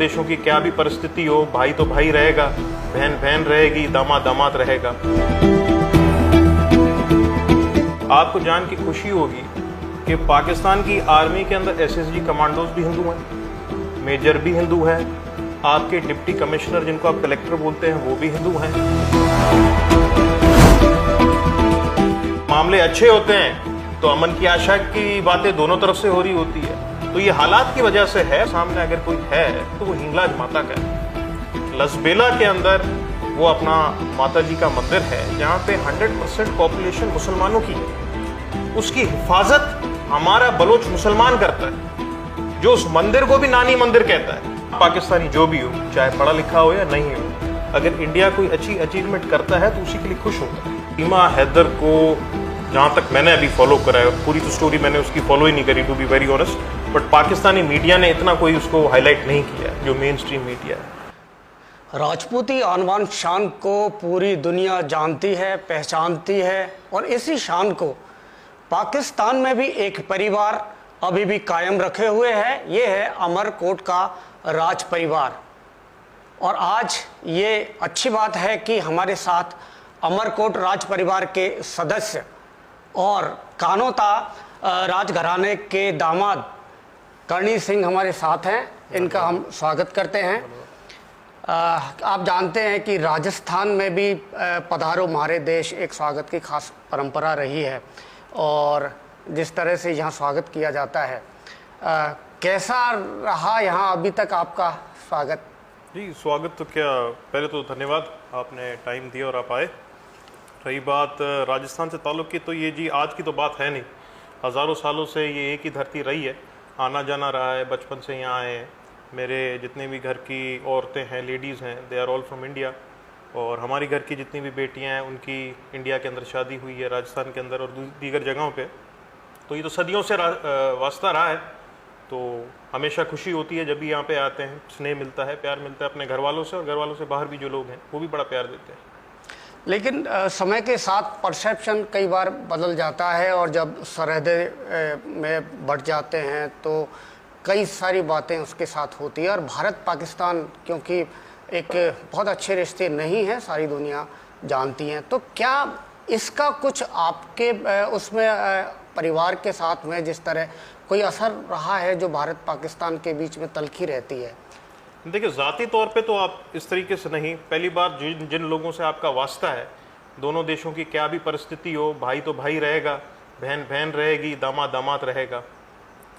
देशों की क्या भी परिस्थिति हो, भाई तो भाई रहेगा, बहन बहन रहेगी, दामाद दामाद रहेगा। आपको जान की खुशी होगी कि पाकिस्तान की आर्मी के अंदर एसएसजी कमांडोज भी हिंदू हैं, मेजर भी हिंदू हैं, आपके डिप्टी कमिश्नर जिनको आप कलेक्टर बोलते हैं वो भी हिंदू हैं। मामले अच्छे होते हैं तो अमन की आशा की बातें दोनों तरफ से हो रही होती है। तो ये हालात की वजह से है। सामने अगर कोई है तो वो हिंगलाज माता का है। लसबेला के अंदर वो अपना माता जी का मंदिर है जहाँ पे 100% पॉपुलेशन मुसलमानों की है। उसकी हिफाजत हमारा बलोच मुसलमान करता है, जो उस मंदिर को भी नानी मंदिर कहता है। पाकिस्तानी जो भी हो, चाहे पढ़ा लिखा हो या नहीं हो, अगर इंडिया कोई अच्छी अचीवमेंट करता है तो उसी के लिए खुश होता है। सीमा हैदर को जहाँ तक मैंने अभी फॉलो करा है, पूरी तो स्टोरी मैंने उसकी फॉलो ही नहीं करी to be very honest, but Pakistani media ने इतना कोई उसको हाईलाइट नहीं किया जो मेन स्ट्रीम मीडिया है। राजपूती आन शान को पूरी दुनिया जानती है, पहचानती है, और इसी शान को पाकिस्तान में भी एक परिवार अभी भी कायम रखे हुए है। ये है अमरकोट का राज परिवार। और आज ये अच्छी बात है कि हमारे साथ अमरकोट राज परिवार के सदस्य और कानोता राजघराने के दामाद करणी सिंह हमारे साथ हैं। इनका हम स्वागत करते हैं। आप जानते हैं कि राजस्थान में भी पधारो हमारे देश एक स्वागत की खास परंपरा रही है, और जिस तरह से यहाँ स्वागत किया जाता है, कैसा रहा यहाँ अभी तक आपका स्वागत? जी स्वागत तो क्या, पहले तो धन्यवाद, आपने टाइम दिया और आप आए। रही बात राजस्थान से ताल्लुक़ की, तो ये जी आज की तो बात है नहीं। हज़ारों सालों से ये एक ही धरती रही है, आना जाना रहा है, बचपन से यहाँ आए हैं। मेरे जितने भी घर की औरतें हैं, लेडीज़ हैं, they are all from India. और हमारी घर की जितनी भी बेटियाँ हैं उनकी इंडिया के अंदर शादी हुई है, राजस्थान के अंदर और दीगर जगहों पे। तो ये तो सदियों से वास्ता रहा है। तो हमेशा खुशी होती है जब भी यहाँ पे आते हैं, स्नेह मिलता है, प्यार मिलता है अपने घर वालों से, और घर वालों से बाहर भी जो लोग हैं वो भी बड़ा प्यार देते हैं। लेकिन समय के साथ परसेप्शन कई बार बदल जाता है, और जब सरहदें में बढ़ जाते हैं तो कई सारी बातें उसके साथ होती है। और भारत पाकिस्तान क्योंकि एक बहुत अच्छे रिश्ते नहीं हैं, सारी दुनिया जानती हैं, तो क्या इसका कुछ आपके उसमें परिवार के साथ में जिस तरह कोई असर रहा है जो भारत पाकिस्तान के बीच में तलखी रहती है? देखिए, ज़ाती तौर पे तो आप इस तरीके से नहीं। पहली बार जिन लोगों से आपका वास्ता है, दोनों देशों की क्या भी परिस्थिति हो, भाई तो भाई रहेगा, बहन बहन रहेगी, दामाद दामाद रहेगा।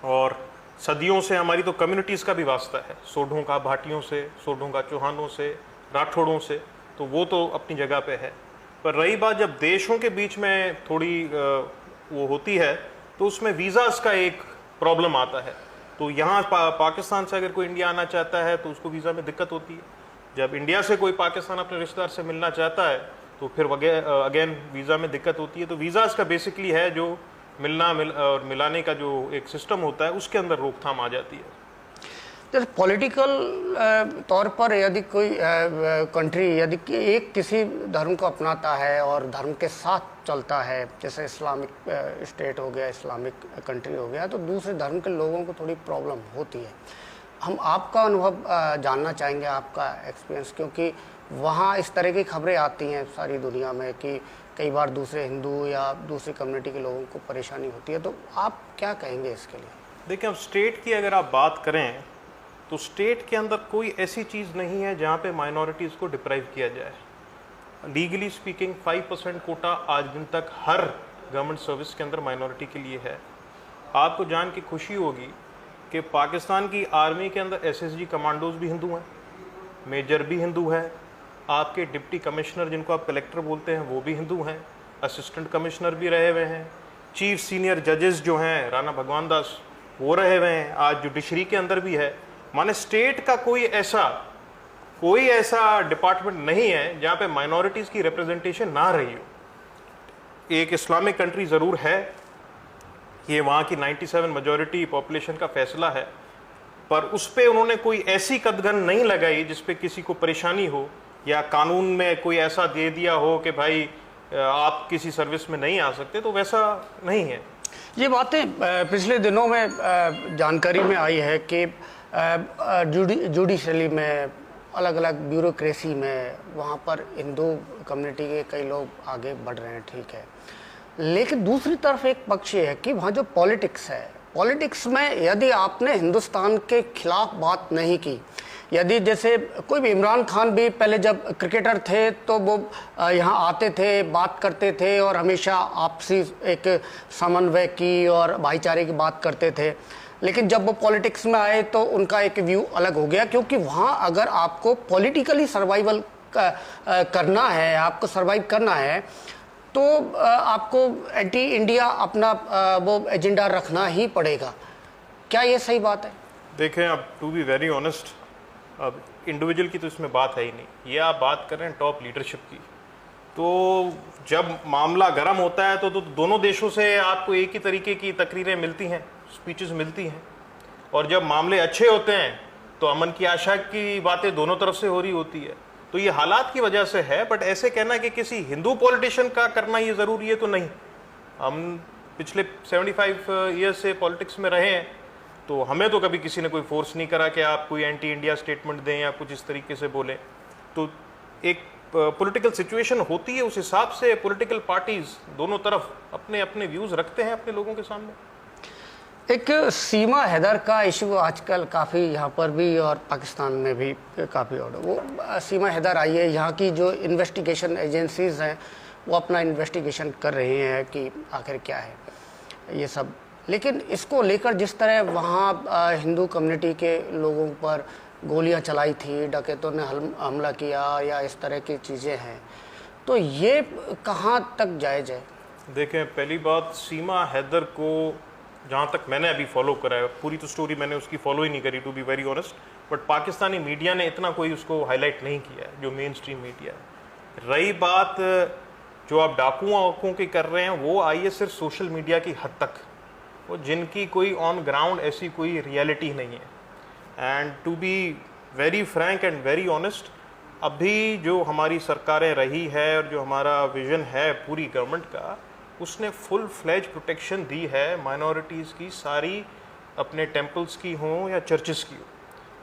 और सदियों से हमारी तो कम्युनिटीज़ का भी वास्ता है, सोढ़ों का भाटियों से, सोढ़ों का चौहानों से, राठौड़ों से, तो वो तो अपनी जगह पे है। पर रही बात जब देशों के बीच में थोड़ी वो होती है, तो उसमें वीज़ाज़ का एक प्रॉब्लम आता है। तो यहाँ पाकिस्तान से अगर कोई इंडिया आना चाहता है तो उसको वीज़ा में दिक्कत होती है। जब इंडिया से कोई पाकिस्तान अपने रिश्तेदार से मिलना चाहता है तो फिर अगेन वीज़ा में दिक्कत होती है। तो वीज़ाज़ का बेसिकली है जो और मिलाने का जो एक सिस्टम होता है, उसके अंदर रोकथाम आ जाती है। जैसे पॉलिटिकल तौर पर यदि कोई कंट्री यदि एक किसी धर्म को अपनाता है और धर्म के साथ चलता है, जैसे इस्लामिक स्टेट हो गया, इस्लामिक कंट्री हो गया, तो दूसरे धर्म के लोगों को थोड़ी प्रॉब्लम होती है। हम आपका अनुभव जानना चाहेंगे, आपका एक्सपीरियंस, क्योंकि वहाँ इस तरह की खबरें आती हैं सारी दुनिया में कि कई बार दूसरे हिंदू या दूसरी कम्युनिटी के लोगों को परेशानी होती है। तो आप क्या कहेंगे इसके लिए? देखिए, अब स्टेट की अगर आप बात करें तो स्टेट के अंदर कोई ऐसी चीज़ नहीं है जहाँ पे माइनॉरिटीज़ को डिप्राइव किया जाए। लीगली स्पीकिंग 5% कोटा आज दिन तक हर गवर्नमेंट सर्विस के अंदर माइनॉरिटी के लिए है। आपको जान की खुशी होगी कि पाकिस्तान की आर्मी के अंदर एसएसजी कमांडोज भी हिंदू हैं, मेजर भी हिंदू है, आपके डिप्टी कमिश्नर जिनको आप कलेक्टर बोलते हैं वो भी हिंदू हैं, असिस्टेंट कमिश्नर भी रहे हुए हैं, चीफ सीनियर जजेस जो हैं राणा भगवान दास वो रहे हुए हैं, आज जुडिशरी के अंदर भी है। माने स्टेट का कोई ऐसा डिपार्टमेंट नहीं है जहाँ पे माइनॉरिटीज़ की रिप्रेजेंटेशन ना रही हो। एक इस्लामिक कंट्री ज़रूर है, ये वहाँ की 97 मेजॉरिटी पॉपुलेशन का फैसला है, पर उस पर उन्होंने कोई ऐसी कदगन नहीं लगाई जिस पे किसी को परेशानी हो, या कानून में कोई ऐसा दे दिया हो कि भाई आप किसी सर्विस में नहीं आ सकते, तो वैसा नहीं है। ये बातें पिछले दिनों में जानकारी में आई है कि जुडिशरी में, अलग अलग ब्यूरोक्रेसी में, वहाँ पर हिंदू कम्युनिटी के कई लोग आगे बढ़ रहे हैं, ठीक है। लेकिन दूसरी तरफ एक पक्ष ये है कि वहाँ जो पॉलिटिक्स है, पॉलिटिक्स में यदि आपने हिंदुस्तान के खिलाफ बात नहीं की, यदि जैसे कोई भी, इमरान खान भी पहले जब क्रिकेटर थे तो वो यहाँ आते थे, बात करते थे और हमेशा आपसी एक समन्वय की और भाईचारे की बात करते थे। लेकिन जब वो पॉलिटिक्स में आए तो उनका एक व्यू अलग हो गया, क्योंकि वहाँ अगर आपको पॉलिटिकली सर्वाइवल करना है, आपको सर्वाइव करना है, तो आपको एंटी इंडिया अपना वो एजेंडा रखना ही पड़ेगा। क्या ये सही बात है? देखें, अब टू बी वेरी ऑनेस्ट, अब इंडिविजुअल की तो इसमें बात है ही नहीं। ये आप बात कर रहे हैं टॉप लीडरशिप की, तो जब मामला गर्म होता है तो दोनों देशों से आपको एक ही तरीके की तकरीरें मिलती हैं, स्पीचेस मिलती हैं, और जब मामले अच्छे होते हैं तो अमन की आशा की बातें दोनों तरफ से हो रही होती है। तो ये हालात की वजह से है, बट ऐसे कहना कि किसी हिंदू पॉलिटिशियन का करना ये ज़रूरी है तो नहीं। हम पिछले 75 ईयर्स से पॉलिटिक्स में रहे हैं, तो हमें तो कभी किसी ने कोई फोर्स नहीं करा कि आप कोई एंटी इंडिया स्टेटमेंट दें या कुछ इस तरीके से बोलें। तो एक पॉलिटिकल सिचुएशन होती है, उस हिसाब से पॉलिटिकल पार्टीज दोनों तरफ अपने अपने व्यूज़ रखते हैं अपने लोगों के सामने। एक सीमा हैदर का इशू आजकल काफ़ी यहाँ पर भी और पाकिस्तान में भी काफ़ी और वो सीमा हैदर आई है, यहाँ की जो इन्वेस्टिगेशन एजेंसीज हैं वो अपना इन्वेस्टिगेशन कर रही हैं कि आखिर क्या है ये सब। लेकिन इसको लेकर जिस तरह वहाँ हिंदू कम्युनिटी के लोगों पर गोलियाँ चलाई थी, डकैतों ने हमला किया या इस तरह की चीज़ें हैं, तो ये कहाँ तक जायज़ है? देखें, पहली बात, सीमा हैदर को जहाँ तक मैंने अभी फॉलो करा है, पूरी तो स्टोरी मैंने उसकी फॉलो ही नहीं करी to be very honest, but Pakistani media ने इतना कोई उसको हाईलाइट नहीं किया है जो मेन स्ट्रीम मीडिया है। रही बात जो आप डाकुओं की कर रहे हैं, वो आई है सिर्फ सोशल मीडिया की हद तक, वो जिनकी कोई ऑन ग्राउंड ऐसी कोई रियलिटी नहीं है। And to be very frank and very honest, अभी जो हमारी सरकारें रही है और जो हमारा विजन है पूरी गवर्नमेंट का, उसने फुल फ्लैज प्रोटेक्शन दी है माइनॉरिटीज़ की, सारी अपने टेम्पल्स की हों या चर्चेस की हो।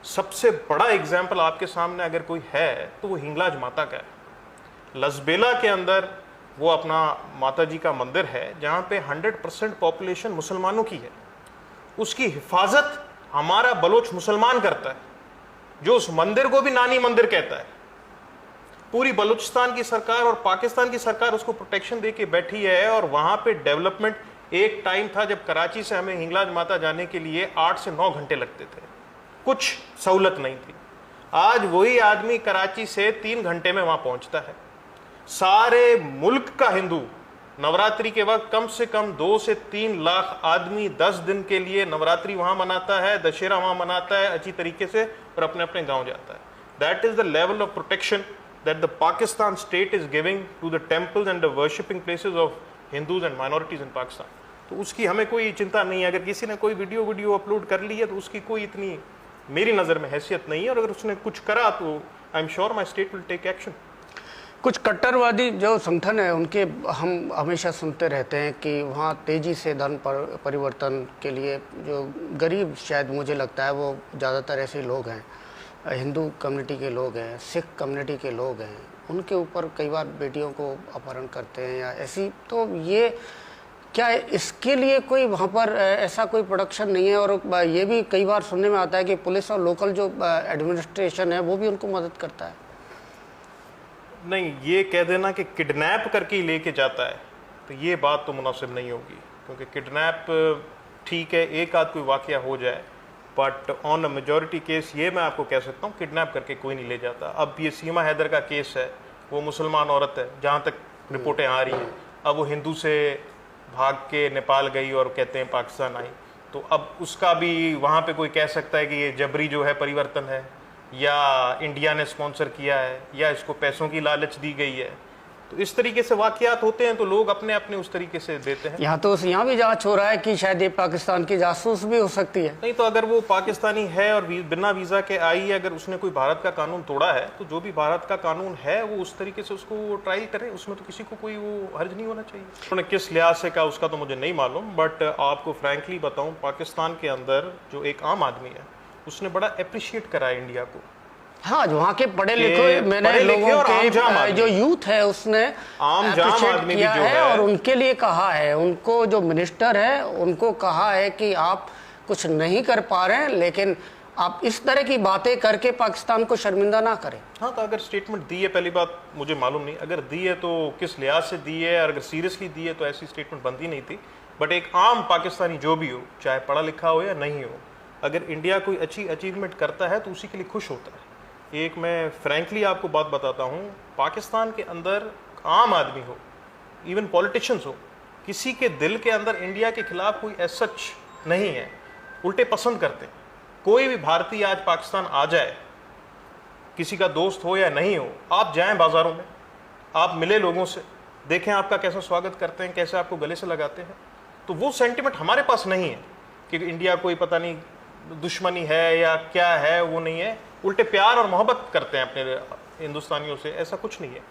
सबसे बड़ा एग्जाम्पल आपके सामने अगर कोई है तो वो हिंगलाज माता का है। लसबेला के अंदर वो अपना माता जी का मंदिर है जहाँ पे 100% पॉपुलेशन मुसलमानों की है। उसकी हिफाजत हमारा बलोच मुसलमान करता है, जो उस मंदिर को भी नानी मंदिर कहता है। पूरी बलूचिस्तान की सरकार और पाकिस्तान की सरकार उसको प्रोटेक्शन दे के बैठी है। और वहाँ पे डेवलपमेंट, एक टाइम था जब कराची से हमें हिंगलाज माता जाने के लिए 8 से 9 घंटे लगते थे, कुछ सहूलत नहीं थी। आज वही आदमी कराची से 3 घंटे में वहाँ पहुँचता है। सारे मुल्क का हिंदू नवरात्रि के वक्त कम से कम 2 से 3 लाख आदमी 10 दिन के लिए नवरात्रि वहाँ मनाता है, दशहरा वहाँ मनाता है अच्छी तरीके से, और अपने अपने गाँव जाता है। That is the level of protection that the Pakistan state is giving to the temples and the worshipping places of Hindus and minorities in Pakistan. तो उसकी हमें कोई चिंता नहीं है। अगर किसी ने कोई वीडियो अपलोड कर ली है तो उसकी कोई इतनी मेरी नज़र में हैसियत नहीं है, और अगर उसने कुछ करा तो I am sure my state will take action. कुछ कट्टरवादी जो संगठन है उनके हम हमेशा सुनते रहते हैं कि वहाँ तेज़ी से धर्म परिवर्तन के लिए जो गरीब, शायद मुझे लगता है वो ज़्यादातर ऐसे लोग हैं, हिंदू कम्युनिटी के लोग हैं, सिख कम्युनिटी के लोग हैं, उनके ऊपर कई बार बेटियों को अपहरण करते हैं या ऐसी। तो ये क्या है, इसके लिए कोई वहाँ पर ऐसा कोई प्रोडक्शन नहीं है? और ये भी कई बार सुनने में आता है कि पुलिस और लोकल जो एडमिनिस्ट्रेशन है वो भी उनको मदद करता है। नहीं, ये कह देना कि किडनैप करके ही लेके जाता है, तो ये बात तो मुनासिब नहीं होगी। क्योंकि किडनैप ठीक है, एक आध कोई वाकया हो जाए, but on a majority case ये मैं आपको कह सकता हूँ किडनैप करके कोई नहीं ले जाता। अब ये सीमा हैदर का केस है, वो मुसलमान औरत है जहाँ तक रिपोर्टें आ रही हैं। अब वो हिंदू से भाग के नेपाल गई और कहते हैं पाकिस्तान आई, तो अब उसका भी वहाँ पे कोई कह सकता है कि ये जबरी जो है परिवर्तन है, या इंडिया ने स्पॉन्सर किया है, या इसको पैसों की लालच दी गई है। तो इस तरीके से वाकयात होते हैं तो लोग अपने अपने उस तरीके से देते हैं। यहाँ भी जांच हो रहा है कि शायद ये पाकिस्तान की जासूस भी हो सकती है। नहीं तो अगर वो पाकिस्तानी है और बिना वीज़ा के आई है, अगर उसने कोई भारत का कानून तोड़ा है तो जो भी भारत का कानून है वो उस तरीके से उसको ट्रायल करें, उसमें तो किसी को कोई वो हर्ज नहीं होना चाहिए। उन्होंने किस लिहाज से कहा उसका तो मुझे नहीं मालूम, बट आपको फ्रैंकली बताऊँ, पाकिस्तान के अंदर जो एक आम आदमी है उसने बड़ा अप्रिशिएट करा है इंडिया को। हाँ, वहाँ के पढ़े लिखे मैंने लोगों के जो यूथ है उसने आम जाम आदमी भी जो है और उनके लिए कहा है, उनको जो मिनिस्टर है उनको कहा है कि आप कुछ नहीं कर पा रहे हैं लेकिन आप इस तरह की बातें करके पाकिस्तान को शर्मिंदा ना करें। हाँ, तो अगर स्टेटमेंट दी है, पहली बात मुझे मालूम नहीं, अगर दी है तो किस लिहाज से दी है, और अगर सीरियसली दी है तो ऐसी स्टेटमेंट बनती नहीं थी। बट एक आम पाकिस्तानी जो भी हो, चाहे पढ़ा लिखा हो या नहीं हो, अगर इंडिया कोई अच्छी अचीवमेंट करता है तो उसी के लिए खुश होता है। एक मैं फ्रैंकली आपको बात बताता हूँ, पाकिस्तान के अंदर आम आदमी हो, इवन पॉलिटिशियंस हो, किसी के दिल के अंदर इंडिया के खिलाफ कोई एज सच नहीं है, उल्टे पसंद करते हैं। कोई भी भारतीय आज पाकिस्तान आ जाए, किसी का दोस्त हो या नहीं हो, आप जाएं बाज़ारों में, आप मिले लोगों से, देखें आपका कैसा स्वागत करते हैं, कैसे आपको गले से लगाते हैं। तो वो सेंटिमेंट हमारे पास नहीं है कि इंडिया कोई पता नहीं दुश्मनी है या क्या है, वो नहीं है। उल्टे प्यार और मोहब्बत करते हैं अपने हिंदुस्तानियों से, ऐसा कुछ नहीं है।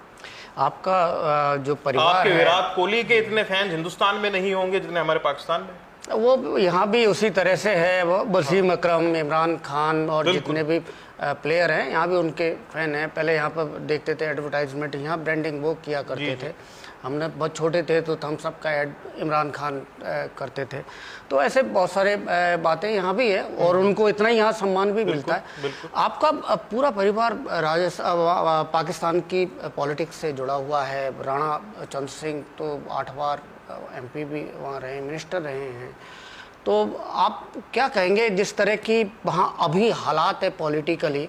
आपका जो परिवार आपके है, विराट कोहली के इतने फैंस हिंदुस्तान में नहीं होंगे जितने हमारे पाकिस्तान में। वो यहाँ भी उसी तरह से है। वो वसीम अकरम, इमरान खान और जितने भी प्लेयर हैं यहाँ भी उनके फैन हैं। पहले यहाँ पर देखते थे एडवर्टाइजमेंट, यहाँ ब्रांडिंग वो किया करते थे। हमने बहुत छोटे थे तो हम सबका ऐड इमरान खान करते थे। तो ऐसे बहुत सारे बातें यहाँ भी है और उनको इतना ही यहाँ सम्मान भी मिलता है। आपका पूरा परिवार पाकिस्तान की पॉलिटिक्स से जुड़ा हुआ है। राणा चंद्र सिंह तो 8 बार MP भी वहाँ रहे, मिनिस्टर रहे हैं। तो आप क्या कहेंगे जिस तरह की वहाँ अभी हालात है पॉलिटिकली,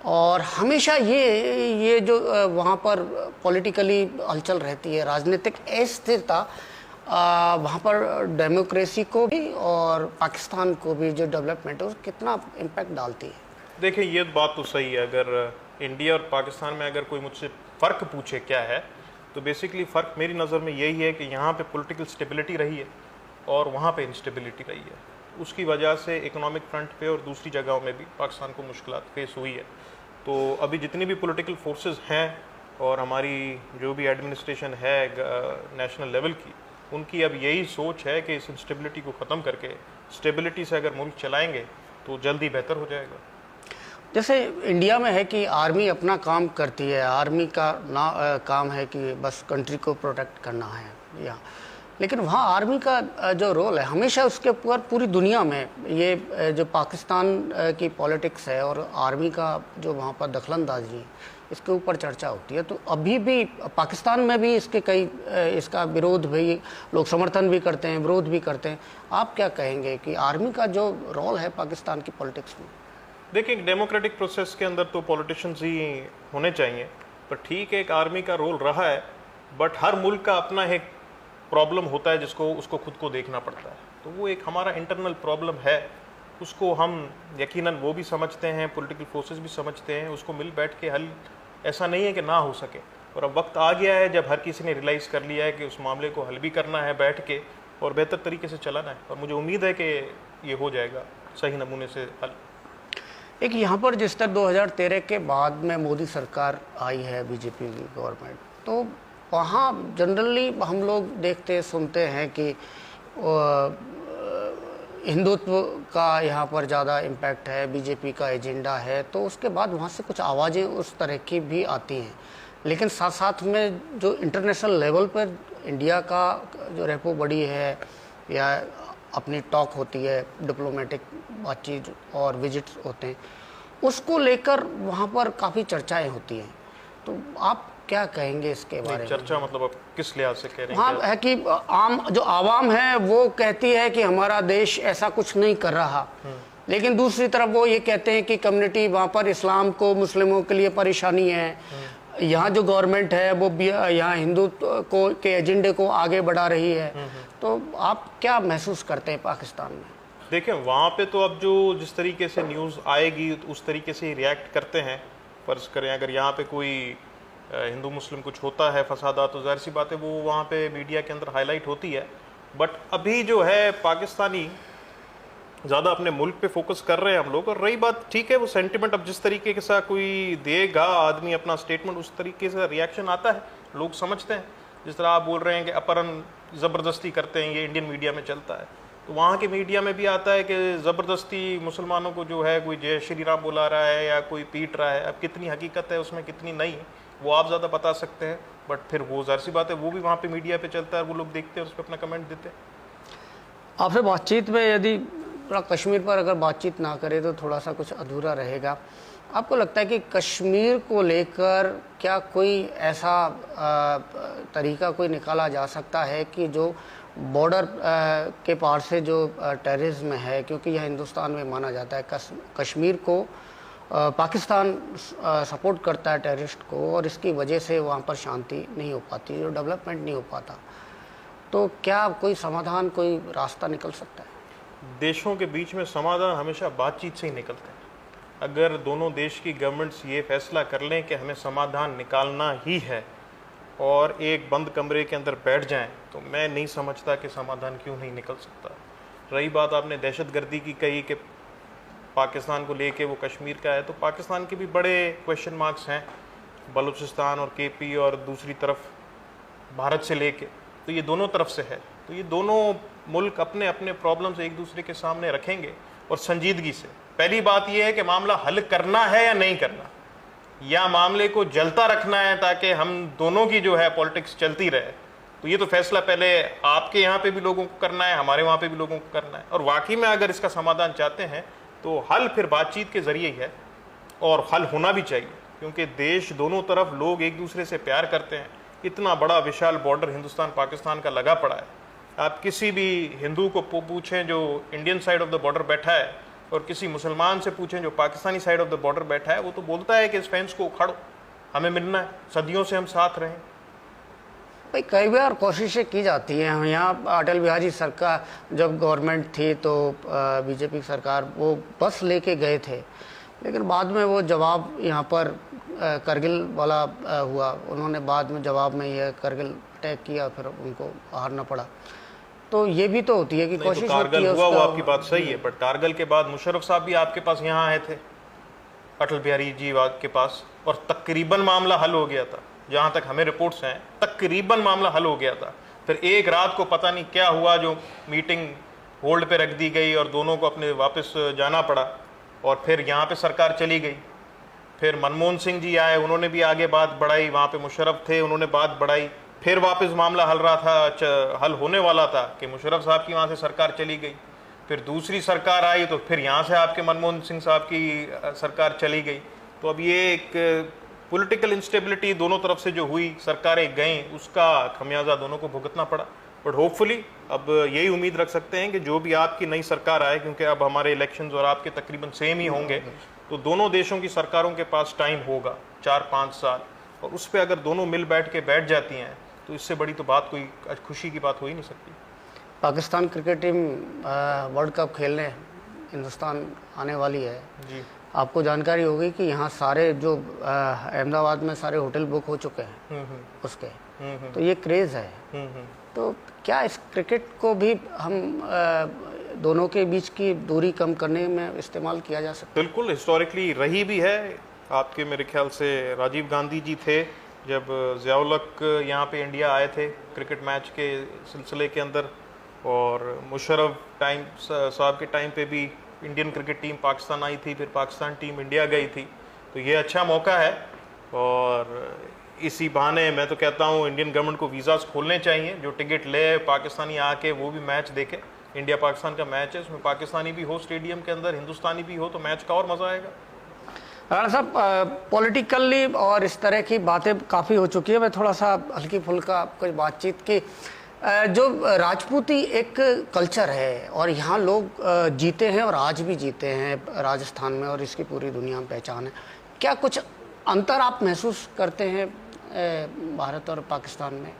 और हमेशा ये जो वहाँ पर पॉलिटिकली हलचल रहती है, राजनीतिक अस्थिरता वहाँ पर डेमोक्रेसी को भी और पाकिस्तान को भी जो डेवलपमेंट है कितना इम्पैक्ट डालती है? देखिए, ये बात तो सही है। अगर इंडिया और पाकिस्तान में अगर कोई मुझसे फ़र्क पूछे क्या है, तो बेसिकली फ़र्क मेरी नज़र में यही है कि यहाँ पे पॉलिटिकल स्टेबिलिटी रही है और वहाँ पे इंस्टेबिलिटी रही है। उसकी वजह से इकोनॉमिक फ्रंट पे और दूसरी जगहों में भी पाकिस्तान को मुश्किलात फेस हुई है। तो अभी जितनी भी पॉलिटिकल फोर्सेस हैं और हमारी जो भी एडमिनिस्ट्रेशन है नेशनल लेवल की, उनकी अब यही सोच है कि इस इंस्टेबिलिटी को ख़त्म करके स्टेबिलिटी से अगर मुल्क चलाएंगे तो जल्दी बेहतर हो जाएगा। जैसे इंडिया में है कि आर्मी अपना काम करती है, आर्मी का काम है कि बस कंट्री को प्रोटेक्ट करना है यहाँ, लेकिन वहाँ आर्मी का जो रोल है हमेशा उसके ऊपर पूरी दुनिया में ये जो पाकिस्तान की पॉलिटिक्स है और आर्मी का जो वहाँ पर दखलंदाजी है इसके ऊपर चर्चा होती है। तो अभी भी पाकिस्तान में भी इसके कई इसका विरोध भी, लोग समर्थन भी करते हैं, विरोध भी करते हैं। आप क्या कहेंगे कि आर्मी का जो रोल है पाकिस्तान की पॉलिटिक्स में? देखिए, डेमोक्रेटिक प्रोसेस के अंदर तो पॉलिटिशियंस ही होने चाहिए, पर ठीक है एक आर्मी का रोल रहा है, बट हर मुल्क का अपना एक प्रॉब्लम होता है जिसको उसको खुद को देखना पड़ता है। तो वो एक हमारा इंटरनल प्रॉब्लम है, उसको हम यकीनन वो भी समझते हैं, पॉलिटिकल फोर्सेस भी समझते हैं, उसको मिल बैठ के हल ऐसा नहीं है कि ना हो सके। और अब वक्त आ गया है जब हर किसी ने रियलाइज़ कर लिया है कि उस मामले को हल भी करना है बैठ के और बेहतर तरीके से चलाना है, और मुझे उम्मीद है कि ये हो जाएगा सही नमूने से हल। एक यहाँ पर जिस तरह 2013 के बाद में मोदी सरकार आई है, बीजेपी की गवर्नमेंट, तो वहाँ जनरली हम लोग देखते सुनते हैं कि हिंदुत्व का यहाँ पर ज़्यादा इम्पैक्ट है, बीजेपी का एजेंडा है। तो उसके बाद वहाँ से कुछ आवाज़ें उस तरह की भी आती हैं, लेकिन साथ साथ में जो इंटरनेशनल लेवल पर इंडिया का जो रेपो बढ़ी है या अपनी टॉक होती है, डिप्लोमेटिक बातचीत और विजिट्स होते हैं, उसको लेकर वहाँ पर काफ़ी चर्चाएं होती हैं। तो आप क्या कहेंगे इसके बारे में? चर्चा मतलब आप किस लिहाज से कह रहे हैं? हाँ, है कि आम जो आवाम है वो कहती है कि हमारा देश ऐसा कुछ नहीं कर रहा, लेकिन दूसरी तरफ वो ये कहते हैं कि कम्युनिटी वहाँ पर इस्लाम को, मुस्लिमों के लिए परेशानी है। यहाँ जो गवर्नमेंट है वो यहाँ हिंदुत्व को के एजेंडे को आगे बढ़ा रही है। तो आप क्या महसूस करते हैं पाकिस्तान में? देखिए, वहाँ पे तो अब जो जिस तरीके से न्यूज़ आएगी तो उस तरीके से ही रिएक्ट करते हैं। फर्ज करें अगर यहाँ पे कोई हिंदू मुस्लिम कुछ होता है फसादात, तो जाहिर सी बात है वो वहाँ पे मीडिया के अंदर हाईलाइट होती है। बट अभी जो है पाकिस्तानी ज़्यादा अपने मुल्क पे फोकस कर रहे हैं हम लोग। और रही बात, ठीक है वो सेंटिमेंट, अब जिस तरीके के साथ कोई देगा आदमी अपना स्टेटमेंट, उस तरीके से रिएक्शन आता है, लोग समझते हैं। जिस तरह आप बोल रहे हैं कि अपहरण ज़बरदस्ती करते हैं, ये इंडियन मीडिया में चलता है, तो वहाँ के मीडिया में भी आता है कि ज़बरदस्ती मुसलमानों को जो है कोई जय श्री राम बुला रहा है या कोई पीट रहा है। अब कितनी हकीकत है उसमें, कितनी नहीं है, वो आप ज़्यादा बता सकते हैं। बट फिर वो जाहिर सी बात है वो भी वहाँ पे मीडिया पे चलता है, वो लोग देखते हैं, उस पर अपना कमेंट देते हैं। आपसे बातचीत में यदि थोड़ा कश्मीर पर अगर बातचीत ना करें तो थोड़ा सा कुछ अधूरा रहेगा। आपको लगता है कि कश्मीर को लेकर क्या कोई ऐसा तरीका कोई निकाला जा सकता है कि जो बॉर्डर के पार से जो टेररिज्म है, क्योंकि यह हिंदुस्तान में माना जाता है, कश्मीर को पाकिस्तान सपोर्ट करता है टेररिस्ट को, और इसकी वजह से वहाँ पर शांति नहीं हो पाती, जो डेवलपमेंट नहीं हो पाता, तो क्या कोई समाधान, कोई रास्ता निकल सकता है? देशों के बीच में समाधान हमेशा बातचीत से ही निकलते हैं। अगर दोनों देश की गवर्नमेंट्स ये फैसला कर लें कि हमें समाधान निकालना ही है और एक बंद कमरे के अंदर बैठ जाएं, तो मैं नहीं समझता कि समाधान क्यों नहीं निकल सकता। रही बात आपने दहशतगर्दी की कही कि पाकिस्तान को लेके वो कश्मीर का है, तो पाकिस्तान के भी बड़े क्वेश्चन मार्क्स हैं, बलूचिस्तान और केपी, और दूसरी तरफ भारत से लेके, तो ये दोनों तरफ से है। तो ये दोनों मुल्क अपने अपने प्रॉब्लम्स एक दूसरे के सामने रखेंगे और संजीदगी से। पहली बात यह है कि मामला हल करना है या नहीं करना, या मामले को जलता रखना है ताकि हम दोनों की जो है पॉलिटिक्स चलती रहे। तो ये तो फैसला पहले आपके यहाँ पे भी लोगों को करना है, हमारे वहाँ पे भी लोगों को करना है। और वाकई में अगर इसका समाधान चाहते हैं तो हल फिर बातचीत के ज़रिए ही है, और हल होना भी चाहिए, क्योंकि देश दोनों तरफ लोग एक दूसरे से प्यार करते हैं। इतना बड़ा विशाल बॉर्डर हिंदुस्तान पाकिस्तान का लगा पड़ा है। आप किसी भी हिंदू को पूछें जो Indian side of the border बैठा है, और किसी मुसलमान से पूछें जो Pakistani side of the border बैठा है, वो तो बोलता है कि इस फेंस को उखाड़ो, हमें मिलना है, सदियों से हम साथ रहें। भाई कई बार कोशिशें की जाती हैं। हम यहाँ अटल बिहारी सरकार जब गवर्नमेंट थी तो बीजेपी सरकार वो बस लेके गए थे, लेकिन बाद में वो जवाब यहाँ पर करगिल वाला हुआ, उन्होंने बाद में जवाब में यह करगिल अटैक किया, फिर उनको हारना पड़ा। तो ये भी तो होती है कि कोशिश तो कारगिल हुआ, वो आपकी बात सही है, बट कारगिल के बाद मुशर्रफ साहब भी आपके पास यहाँ आए थे, अटल बिहारी जी के पास, और तकरीबन मामला हल हो गया था। जहाँ तक हमें रिपोर्ट्स हैं तकरीबन मामला हल हो गया था। फिर एक रात को पता नहीं क्या हुआ, जो मीटिंग होल्ड पे रख दी गई और दोनों को अपने वापस जाना पड़ा, और फिर यहाँ पे सरकार चली गई। फिर मनमोहन सिंह जी आए, उन्होंने भी आगे बात बढ़ाई, वहाँ पे मुशर्रफ थे, उन्होंने बात बढ़ाई। फिर वापस मामला हल होने वाला था कि मुशर्रफ साहब की वहाँ से सरकार चली गई। फिर दूसरी सरकार आई तो फिर यहाँ से आपके मनमोहन सिंह साहब की सरकार चली गई। तो अब ये एक पॉलिटिकल इंस्टेबिलिटी दोनों तरफ से जो हुई, सरकारें गईं, उसका खमियाजा दोनों को भुगतना पड़ा। बट होपफुली अब यही उम्मीद रख सकते हैं कि जो भी आपकी नई सरकार आए, क्योंकि अब हमारे इलेक्शंस और आपके तकरीबन सेम ही होंगे, तो दोनों देशों की सरकारों के पास टाइम होगा 4-5 साल, और उस पर अगर दोनों मिल बैठ जाती हैं तो इससे बड़ी तो बात कोई खुशी की बात हो ही नहीं सकती। Pakistan cricket team world cup खेलने हिंदुस्तान आने वाली है जी। आपको जानकारी होगी कि यहाँ सारे जो अहमदाबाद में सारे होटल बुक हो चुके हैं उसके, तो ये क्रेज़ है। तो क्या इस क्रिकेट को भी हम दोनों के बीच की दूरी कम करने में इस्तेमाल किया जा सकता है? बिल्कुल, हिस्टोरिकली रही भी है। आपके मेरे ख्याल से राजीव गांधी जी थे जब ज़िया-उल-हक यहाँ पे इंडिया आए थे क्रिकेट मैच के सिलसिले के अंदर, और मुशर्रफ साहब के टाइम पे भी इंडियन क्रिकेट टीम पाकिस्तान आई थी, फिर पाकिस्तान टीम इंडिया गई थी। तो ये अच्छा मौका है, और इसी बहाने मैं तो कहता हूँ इंडियन गवर्नमेंट को वीज़ास खोलने चाहिए। जो टिकट ले पाकिस्तानी आके वो भी मैच देखे। इंडिया पाकिस्तान का मैच है, उसमें पाकिस्तानी भी हो स्टेडियम के अंदर, हिंदुस्तानी भी हो, तो मैच का और मज़ा आएगा। राणा साहब, पॉलिटिकली और इस तरह की बातें काफ़ी हो चुकी है। मैं थोड़ा सा हल्की फुल्का कुछ बातचीत की। जो राजपूती एक कल्चर है और यहाँ लोग जीते हैं और आज भी जीते हैं राजस्थान में, और इसकी पूरी दुनिया में पहचान है। क्या कुछ अंतर आप महसूस करते हैं भारत और पाकिस्तान में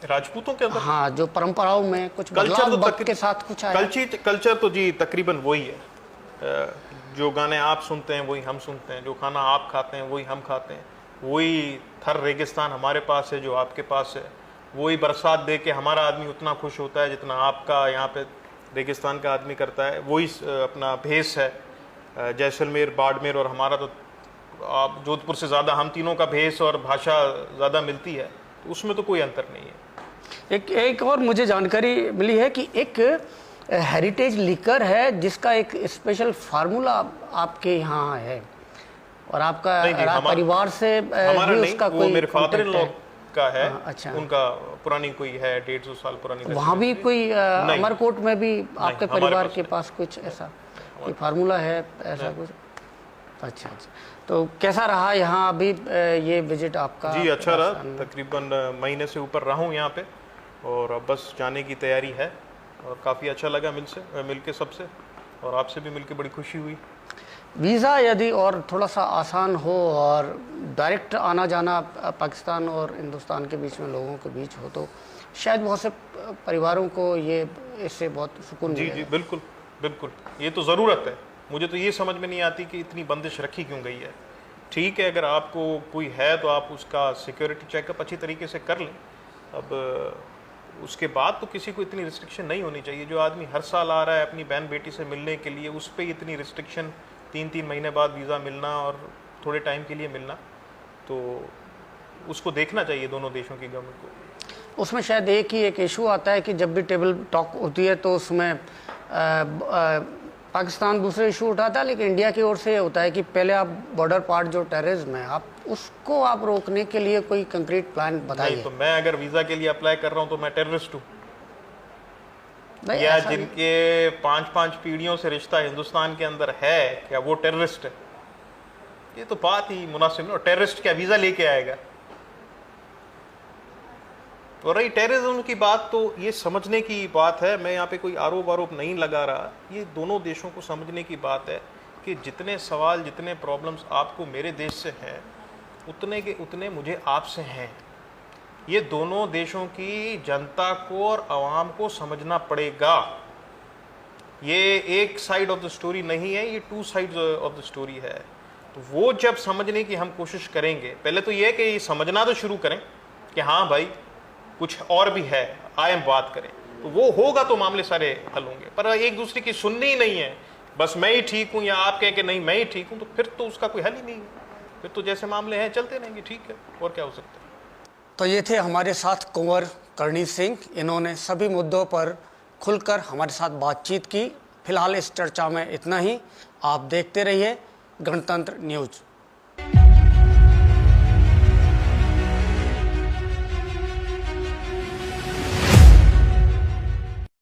राजपूतों के अंदर? हाँ, जो परंपराओं में कुछ कल्चर तो वक्त के साथ कुछ आया? कल्चर तो जी तकरीबन वही है। जो गाने आप सुनते हैं वही हम सुनते हैं, जो खाना आप खाते हैं वही हम खाते हैं। वही थर रेगिस्तान हमारे पास है जो आपके पास है, वही बरसात दे के हमारा आदमी उतना खुश होता है जितना आपका यहाँ पे रेगिस्तान का आदमी करता है। वही अपना भेष है, जैसलमेर बाड़मेर और हमारा तो आप जोधपुर से ज़्यादा हम तीनों का भेष और भाषा ज़्यादा मिलती है, तो उसमें तो कोई अंतर नहीं है। एक और मुझे जानकारी मिली है कि एक हेरिटेज लिकर है जिसका एक स्पेशल फार्मूला आपके यहाँ है और आपका परिवार से हमारा भी नहीं, उसका वो कोई मेरे फादर इन लॉ का है। अच्छा, उनका पुरानी कोई है 150 साल पुरानी। वहाँ भी कोई अमरकोट में भी आपके परिवार के पास कुछ ऐसा कोई फार्मूला है ऐसा कुछ? अच्छा अच्छा, तो कैसा रहा यहाँ अभी ये विजिट आपका? जी अच्छा रहा, तकरीबन महीने से ऊपर रहा हूँ यहाँ पे और अब बस जाने की तैयारी है और काफ़ी अच्छा लगा मिल के सबसे, और आपसे भी मिल के बड़ी खुशी हुई। वीज़ा यदि और थोड़ा सा आसान हो और डायरेक्ट आना जाना पाकिस्तान और हिंदुस्तान के बीच में लोगों के बीच हो तो शायद बहुत से परिवारों को ये इससे बहुत सुकून जी जी बिल्कुल बिल्कुल, ये तो ज़रूरत है। मुझे तो ये समझ में नहीं आती कि इतनी बंदिश रखी क्यों गई है। ठीक है, अगर आपको कोई है तो आप उसका सिक्योरिटी चेकअप अच्छी तरीके से कर लें, अब उसके बाद तो किसी को इतनी रिस्ट्रिक्शन नहीं होनी चाहिए। जो आदमी हर साल आ रहा है अपनी बहन बेटी से मिलने के लिए, उस पर इतनी रिस्ट्रिक्शन, 3-3 महीने बाद वीज़ा मिलना और थोड़े टाइम के लिए मिलना, तो उसको देखना चाहिए दोनों देशों की गवर्नमेंट को। उसमें शायद एक इशू आता है कि जब भी टेबल टॉक होती है तो उसमें पाकिस्तान दूसरे इशू उठाता है, लेकिन इंडिया की ओर से होता है कि पहले आप बॉर्डर पार्ट जो टेररिज्म है आप उसको आप रोकने के लिए कोई कंक्रीट प्लान बताइए। तो मैं अगर वीज़ा के लिए अप्लाई कर रहा हूँ तो मैं टेररिस्ट हूँ? या जिनके 5-5 पीढ़ियों से रिश्ता हिंदुस्तान के अंदर है, क्या वो टेररिस्ट है? ये तो बात ही मुनासिब नहीं। टेररिस्ट क्या वीज़ा लेके आएगा? तो रही टेररिज्म की बात, तो ये समझने की बात है। मैं यहाँ पे कोई आरोप नहीं लगा रहा, ये दोनों देशों को समझने की बात है कि जितने सवाल जितने प्रॉब्लम्स आपको मेरे देश से हैं उतने के उतने मुझे आपसे हैं। ये दोनों देशों की जनता को और आवाम को समझना पड़ेगा। ये एक साइड ऑफ द स्टोरी नहीं है, ये 2 साइड्स ऑफ द स्टोरी है। तो वो जब समझने की हम कोशिश करेंगे, पहले तो ये है कि समझना तो शुरू करें कि हाँ भाई कुछ और भी है, आए हम बात करें, तो वो होगा तो मामले सारे हल होंगे। पर एक दूसरे की सुननी ही नहीं है, बस मैं ही ठीक हूँ या आप कहें कि नहीं मैं ही ठीक हूँ, तो फिर तो उसका कोई हल ही नहीं है। फिर तो जैसे मामले हैं चलते रहेंगे, ठीक है, और क्या हो सकता है। तो ये थे हमारे साथ कुंवर करणी सिंह। इन्होंने सभी मुद्दों पर खुलकर हमारे साथ बातचीत की। फिलहाल इस चर्चा में इतना ही। आप देखते रहिए गणतंत्र न्यूज़।